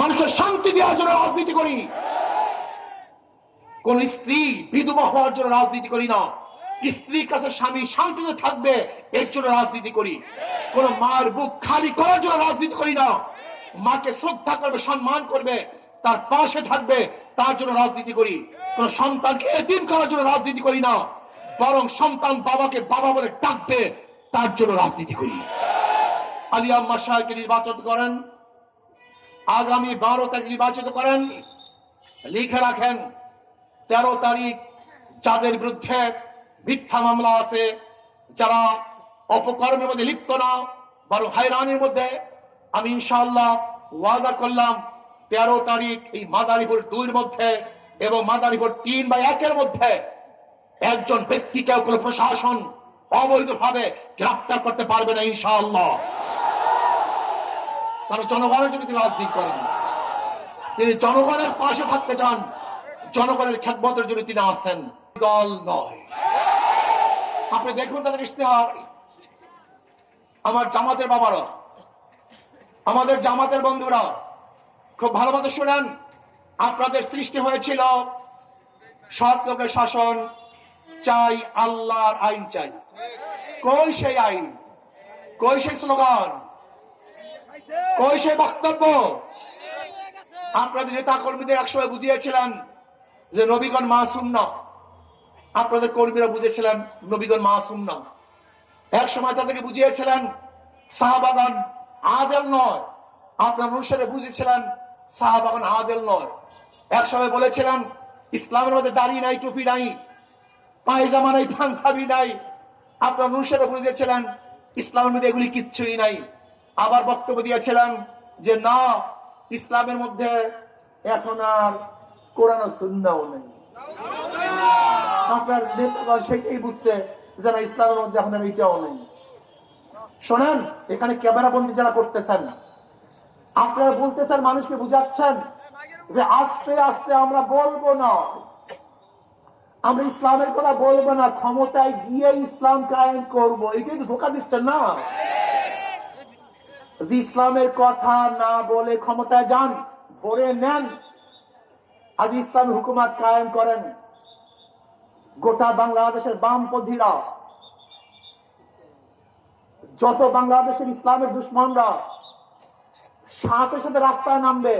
মানুষের শান্তি দেওয়ার জন্য রাজনীতি করি। কোন স্ত্রী বিধবা হওয়ার জন্য রাজনীতি করি না। স্ত্রীর কাছে স্বামী শান্তিতে থাকবে এর জন্য রাজনীতি করি। কোন মার বুক খালি করার জন্য রাজনীতি করি না। মাকে শ্রদ্ধা করবে, সম্মান করবে, তার পাশে থাকবে, তার জন্য রাজনীতি করি। কোন সন্তানকে এতিম করার জন্য রাজনীতি করি না, বরং সন্তান বাবাকে বাবা বলে ডাকবে, তার জন্য রাজনীতি করি। আলিয়া মাশায়েখকে নির্বাচন করেন, আগামী 12 তারিখ নির্বাচিত করেন। লিখে রাখেন 13 তারিখ যাদের বিরুদ্ধে মিথ্যা মামলা আছে, যারা অপকর্মের মধ্যে লিপ্ত না বরং হয়রানির মধ্যে, আমি ইনশাআল্লাহ ওয়াদা করলাম 13 তারিখ এই মাদারীপুর 2 এর মধ্যে এবং মাদারীপুর 3 বা 1 এর মধ্যে একজন ব্যক্তিকে কোনো প্রশাসন অবৈধভাবে গ্রেফতার করতে পারবে না ইনশাআল্লাহ। কারণ জনগণের জন্য তিনি রাজনীতি করেন, তিনি জনগণের পাশে থাকতে চান, জনগণের খেদমতের জন্য তিনি আছেন, দল নয়। আপনি দেখুন তাদের ইশতেহার। আমার জামাতের বাবারা, আমাদের জামাতের বন্ধুরা খুব ভালো মতো শুনেন। আপনাদের সৃষ্টি হয়েছিল সৎ লোকের শাসন চাই, আল্লাহর আইন চাই। কই সেই আইন, কই সেই স্লোগান, কই সেই বক্তব্য? আপনাদের নেতা কর্মীদের একসময় বুঝিয়েছিলেন যে নবীগণ মাসুম না। আপনাদের কর্মীরা বুঝেছিলেন নবীগণ মাসুম না। এক সময় তাদেরকে বুঝিয়েছিলেন সাহাবাগণ আদেল নয়। আপনার অনুসারে বুঝেছিলেন সাহাবাগণ আদেল নয়। এক সময় বলেছিলেন ইসলামের মধ্যে দাড়ি নাই, টুপি নাই, পায়জামা নাই, পাঞ্জাবি নাই। আপনার অনুসারে বুঝেছিলেন ইসলামের মধ্যে এগুলি কিচ্ছুই নাই। আবার বক্তব্য দিয়েছিলেন যে না, ইসলামের মধ্যে এখন আর কোরআন ও সুন্নাহও নেই। আপনার নেতাগণ সেটাই বুঝছে যে না, ইসলামের মধ্যে এখন আর এটাও নেই। শোনেন, এখানে ক্যামেরা বন্দি যারা করতেছেন, আপনারা বলতেছেন, মানুষকে বুঝাচ্ছেন যে আস্তে আস্তে আমরা বলবো না, আমরা ইসলামের কথা বলবো না, ক্ষমতায় গিয়ে ইসলাম কায়েম করবো। এটাই তো ধোঁকা দিচ্ছেন না। যদি ইসলামের কথা না বলে ক্ষমতায় যান, ধরে নেন, আজ ইসলামের হুকুমত কায়েম করেন, গোটা বাংলাদেশের বামপন্থীরা, যত বাংলাদেশের ইসলামের দুশ্মনরা সাথে সাথে রাস্তায় নামবে।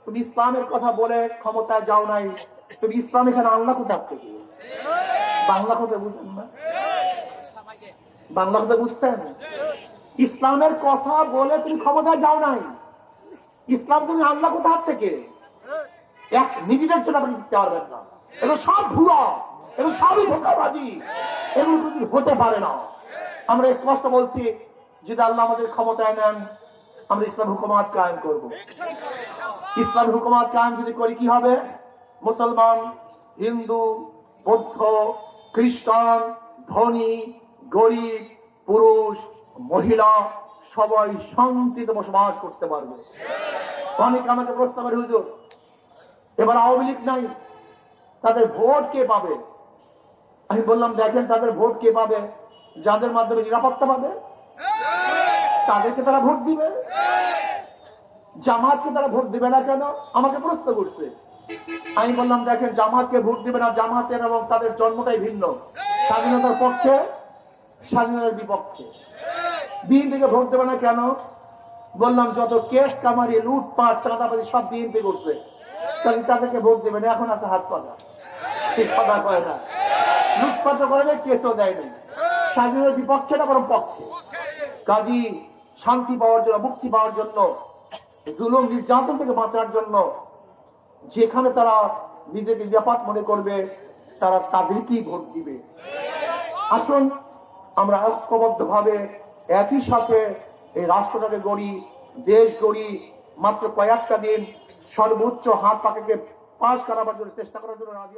তুমি ইসলামের কথা বলে ক্ষমতায় যাও নাই, তুমি ইসলাম এখানে আল্লাহ কোথার থেকে? বাংলা কথা বুঝছেন না? বাংলা কথা বুঝছেন? ইসলামের কথা বলে তুমি ক্ষমতায় যাও নাই, ইসলাম তুমি আল্লাহ কোথার থেকে? এক মিনিটের জন্য আপনি দিতে পারবেন না। এগুলো সব ভুয়া, এগুলো সবই ধোঁকাবাজি, এগুলো কিন্তু হতে পারে না। আমরা স্পষ্ট বলছি, যদি আল্লাহ আমাদের ক্ষমতায় নেন, আমরা ইসলাম হুকুমাত কায়েম করব। ইসলাম হুকুমাত কায়েম যদি করি কি হবে? মুসলমান, হিন্দু, বৌদ্ধ, খ্রিস্টান, ধনী, গরিব, পুরুষ, মহিলা সবাই শান্তিতে বসবাস করতে পারবে। অনেক আমাকে প্রশ্ন করে, হুজুর এবার আওয়ামী লীগ নাই, তাদের ভোট কে পাবে? আমি বললাম, দেখেন তাদের ভোট কে পাবে? যাদের মাধ্যমে নিরাপত্তা পাবে তাদেরকে তারা ভোট দিবে। জামাতকে তারা ভোট দিবে না কেন? আমাকে প্রশ্ন করছে। আমি বললাম, দেখেন জামাতকে ভোট দিবে না, জামাতের এবং তাদের জন্মটাই ভিন্ন। স্বাধীনতার পক্ষে, স্বাধীনতার বিপক্ষে। বিএনপিকে ভোট দেবে না কেন? বললাম, যত কেস কামারি, লুটপাট, চাঁদাবাজি সব বিএনপি করছে, তাহলে তাদেরকে ভোট দেবে না। এখন আছে হাত পাতা, ঠিক কথা কয় না, লুটপাট করে নাই, কেসও দেয় নাই। স্বাধীনতার বিপক্ষে না, বরং পক্ষে। কাজী শান্তি পাওয়ার জন্য, মুক্তি পাওয়ার জন্য, জুলুম নির্যাতন থেকে বাঁচার জন্য যেখানে তারা নিজেকে নিরাপদ মনে করবে, তারা তাদেরকেই ভোট দিবে। আসুন আমরা ঐক্যবদ্ধ ভাবে একই সাথে এই রাষ্ট্রটাকে গড়ি, দেশ গড়ি। মাত্র কয়েকটা দিন সর্বোচ্চ হাত পাকে পাশ করাবার জন্য চেষ্টা করার জন্য রাজি।